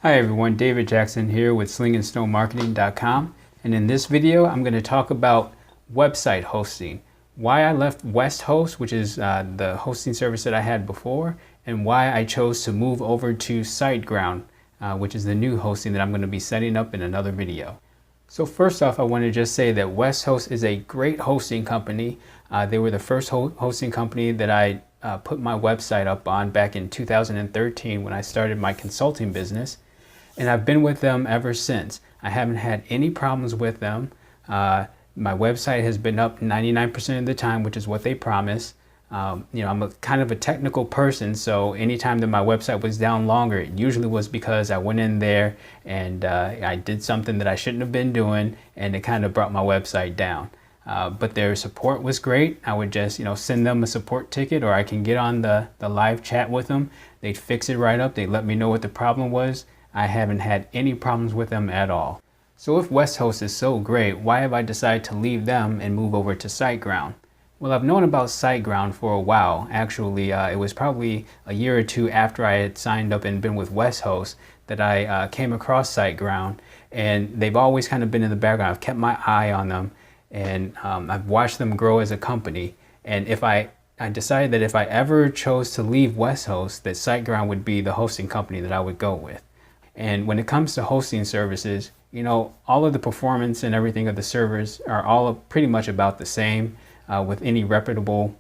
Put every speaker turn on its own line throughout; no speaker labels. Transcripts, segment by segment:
Hi everyone, David Jackson here with slingandstonemarketing.com, and in this video I'm going to talk about website hosting, why I left WestHost, which is the hosting service that I had before, and why I chose to move over to SiteGround, which is the new hosting that I'm going to be setting up in another video. So first off, I want to just say that WestHost is a great hosting company. They were the first hosting company that I put my website up on back in 2013 when I started my consulting business. And I've been with them ever since. I haven't had any problems with them. My website has been up 99% of the time, which is what they promise. I'm a kind of a technical person, so anytime that my website was down longer, it usually was because I went in there and I did something that I shouldn't have been doing, and it kind of brought my website down. But their support was great. I would just send them a support ticket, or I can get on the live chat with them. They'd fix it right up. They'd let me know what the problem was. I haven't had any problems with them at all. So if WestHost is so great, why have I decided to leave them and move over to SiteGround? Well, I've known about SiteGround for a while. Actually, it was probably a year or two after I had signed up and been with WestHost that I came across SiteGround, and they've always kind of been in the background. I've kept my eye on them, and I've watched them grow as a company. And I decided that if I ever chose to leave WestHost, that SiteGround would be the hosting company that I would go with. And when it comes to hosting services, all of the performance and everything of the servers are all pretty much about the same with any reputable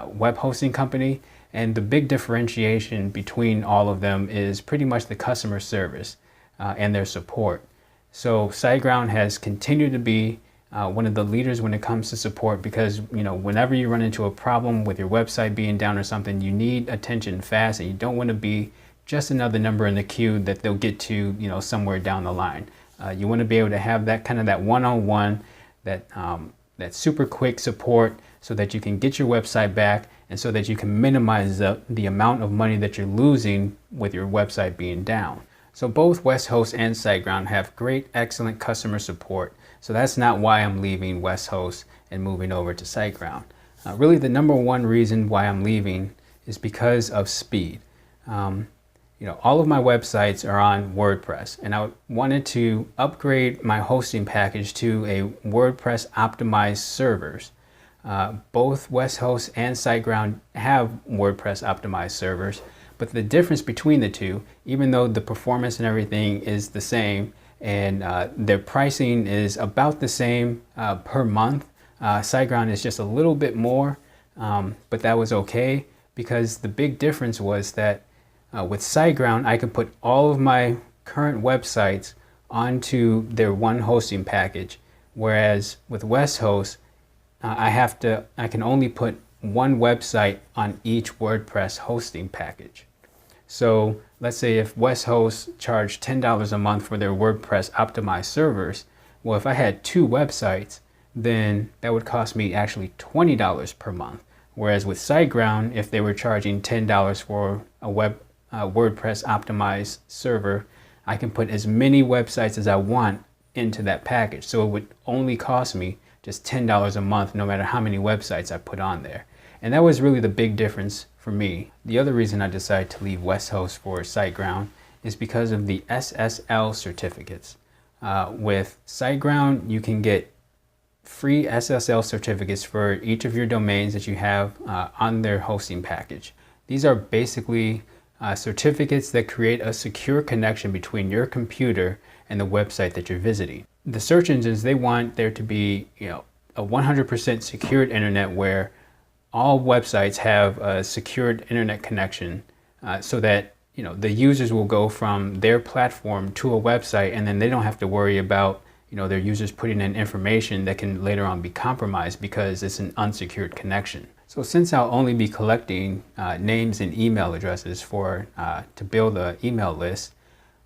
web hosting company. And the big differentiation between all of them is pretty much the customer service and their support. So SiteGround has continued to be one of the leaders when it comes to support, because whenever you run into a problem with your website being down or something, you need attention fast, and you don't want to be just another number in the queue that they'll get to somewhere down the line. You want to be able to have that kind of that one-on-one, that super quick support, so that you can get your website back, and so that you can minimize the amount of money that you're losing with your website being down. So both WestHost and SiteGround have great, excellent customer support. So that's not why I'm leaving WestHost and moving over to SiteGround. Really, the number one reason why I'm leaving is because of speed. All of my websites are on WordPress, and I wanted to upgrade my hosting package to a WordPress optimized servers. Both WestHost and SiteGround have WordPress optimized servers, but the difference between the two, even though the performance and everything is the same, and their pricing is about the same per month, SiteGround is just a little bit more, but that was okay, because the big difference was that with SiteGround, I can put all of my current websites onto their one hosting package, whereas with WestHost, I can only put one website on each WordPress hosting package. So let's say if WestHost charged $10 a month for their WordPress optimized servers, well, if I had two websites, then that would cost me actually $20 per month. Whereas with SiteGround, if they were charging $10 for a WordPress optimized server, I can put as many websites as I want into that package. So it would only cost me just $10 a month, no matter how many websites I put on there. And that was really the big difference for me. The other reason I decided to leave WestHost for SiteGround is because of the SSL certificates. With SiteGround, you can get free SSL certificates for each of your domains that you have on their hosting package. These are basically certificates that create a secure connection between your computer and the website that you're visiting. The search engines, they want there to be a 100% secured internet, where all websites have a secured internet connection, so that the users will go from their platform to a website, and then they don't have to worry about their users putting in information that can later on be compromised because it's an unsecured connection. So since I'll only be collecting names and email addresses to build an email list,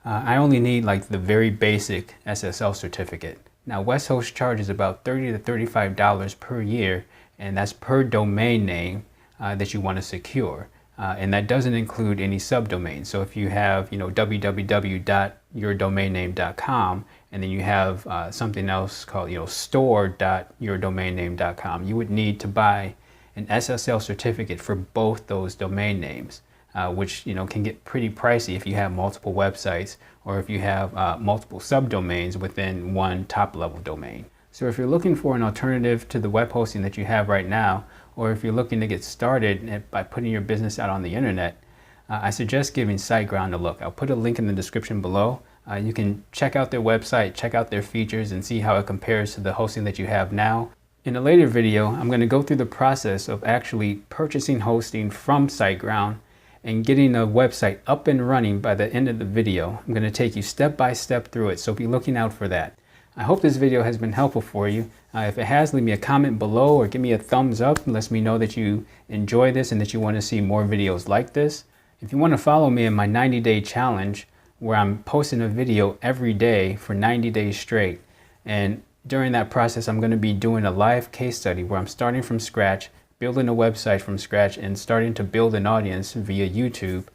I only need like the very basic SSL certificate. Now WestHost charges about $30 to $35 per year, and that's per domain name that you want to secure. And that doesn't include any subdomains. So if you have www.yourdomainname.com, and then you have something else called store.yourdomainname.com, you would need to buy an SSL certificate for both those domain names. which can get pretty pricey if you have multiple websites or if you have multiple subdomains within one top-level domain. So if you're looking for an alternative to the web hosting that you have right now, or if you're looking to get started by putting your business out on the internet, I suggest giving SiteGround a look. I'll put a link in the description below. You can check out their website, check out their features, and see how it compares to the hosting that you have now. In a later video, I'm going to go through the process of actually purchasing hosting from SiteGround and getting a website up and running by the end of the video. I'm going to take you step by step through it, so be looking out for that. I hope this video has been helpful for you. If it has, leave me a comment below or give me a thumbs up and let me know that you enjoy this and that you want to see more videos like this. If you want to follow me in my 90-day challenge, where I'm posting a video every day for 90 days straight, and during that process I'm going to be doing a live case study where I'm starting from scratch, building a website from scratch, and starting to build an audience via YouTube,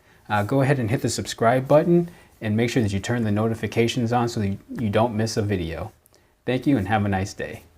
go ahead and hit the subscribe button and make sure that you turn the notifications on so that you don't miss a video. Thank you and have a nice day.